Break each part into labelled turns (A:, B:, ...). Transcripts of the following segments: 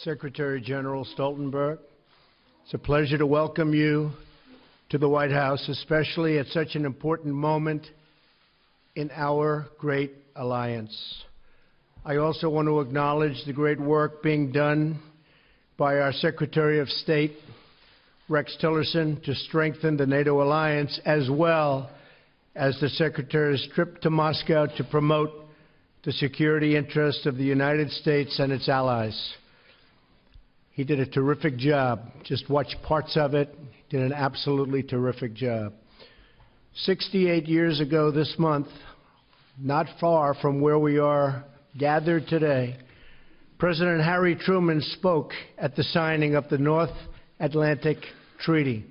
A: Secretary General Stoltenberg, it's a pleasure to welcome you to the White House, especially at such an important moment in our great alliance. I also want to acknowledge the great work being done by our Secretary of State, Rex Tillerson, to strengthen the NATO alliance, as well as the Secretary's trip to Moscow to promote the security interests of the United States and its allies. He did a terrific job. Just watch parts of it. He did an absolutely terrific job. 68 years ago this month, not far from where we are gathered today, President Harry Truman spoke at the signing of the North Atlantic Treaty.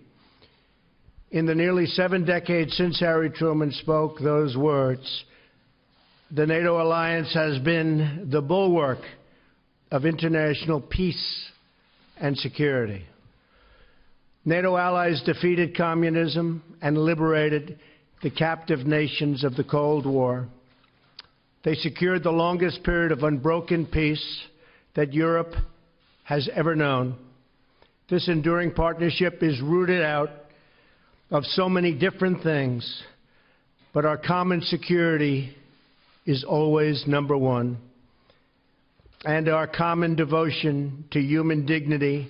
A: In the nearly 7 decades since Harry Truman spoke those words, the NATO alliance has been the bulwark of international peace and security. NATO allies defeated communism and liberated the captive nations of the Cold War. They secured the longest period of unbroken peace that Europe has ever known. This enduring partnership is rooted out of so many different things, but our common security is always number one, and our common devotion to human dignity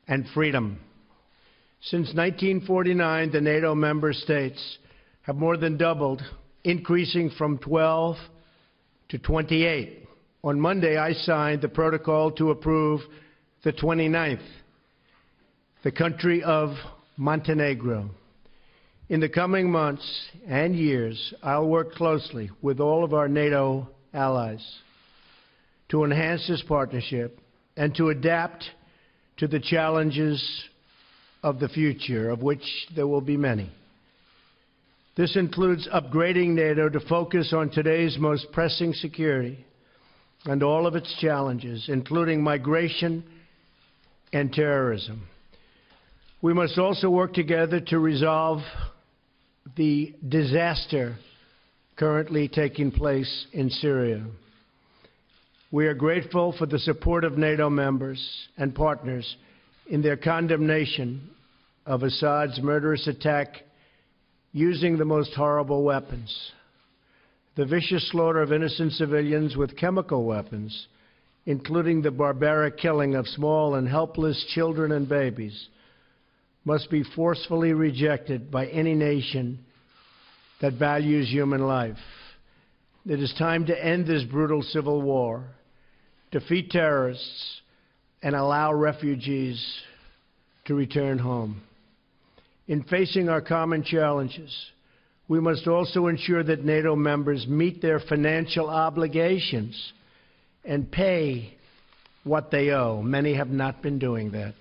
A: and freedom. Since 1949, the NATO member states have more than doubled, increasing from 12 to 28. On Monday, I signed the protocol to approve the 29th, the country of Montenegro. In the coming months and years, I'll work closely with all of our NATO allies to enhance this partnership and to adapt to the challenges of the future, of which there will be many. This includes upgrading NATO to focus on today's most pressing security and all of its challenges, including migration and terrorism. We must also work together to resolve the disaster currently taking place in Syria. We are grateful for the support of NATO members and partners in their condemnation of Assad's murderous attack using the most horrible weapons. The vicious slaughter of innocent civilians with chemical weapons, including the barbaric killing of small and helpless children and babies, must be forcefully rejected by any nation that values human life. It is time to end this brutal civil war, defeat terrorists, and allow refugees to return home. In facing our common challenges, we must also ensure that NATO members meet their financial obligations and pay what they owe. Many have not been doing that.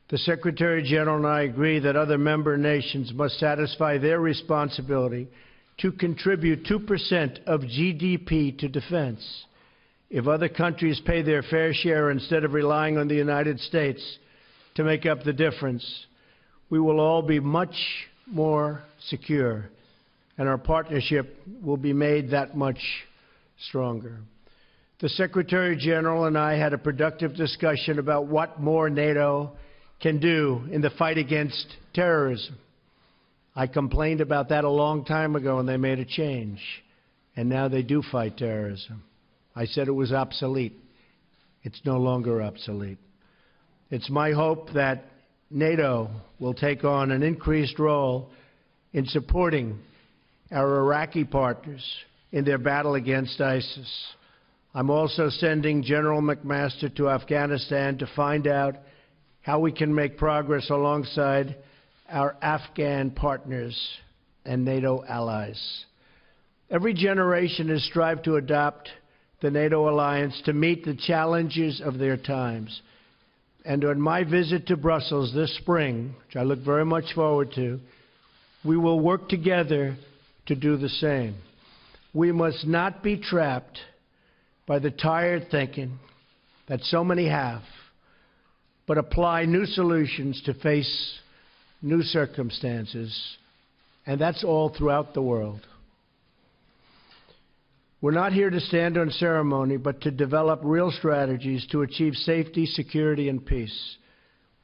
A: The Secretary General and I agree that other member nations must satisfy their responsibility to contribute 2% of GDP to defense. If other countries pay their fair share instead of relying on the United States to make up the difference, we will all be much more secure, and our partnership will be made that much stronger. The Secretary General and I had a productive discussion about what more NATO can do in the fight against terrorism. I complained about that a long time ago, and they made a change, and now they do fight terrorism. I said it was obsolete. It's no longer obsolete. It's my hope that NATO will take on an increased role in supporting our Iraqi partners in their battle against ISIS. I'm also sending General McMaster to Afghanistan to find out how we can make progress alongside our Afghan partners and NATO allies. Every generation has strived to adopt the NATO alliance to meet the challenges of their times. And on my visit to Brussels this spring, which I look very much forward to, we will work together to do the same. We must not be trapped by the tired thinking that so many have, but apply new solutions to face new circumstances, and that's all throughout the world. We're not here to stand on ceremony, but to develop real strategies to achieve safety, security, and peace.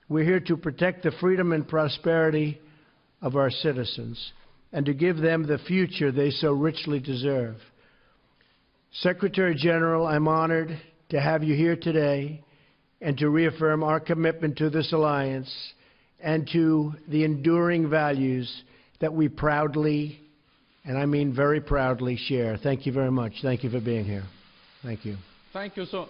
A: We're here to protect the freedom and prosperity of our citizens and to give them the future they so richly deserve. Secretary General, I'm honored to have you here today and to reaffirm our commitment to this alliance and to the enduring values that we proudly, and I mean very proudly, share. Thank you very much. Thank you for being here. Thank you.
B: Thank you so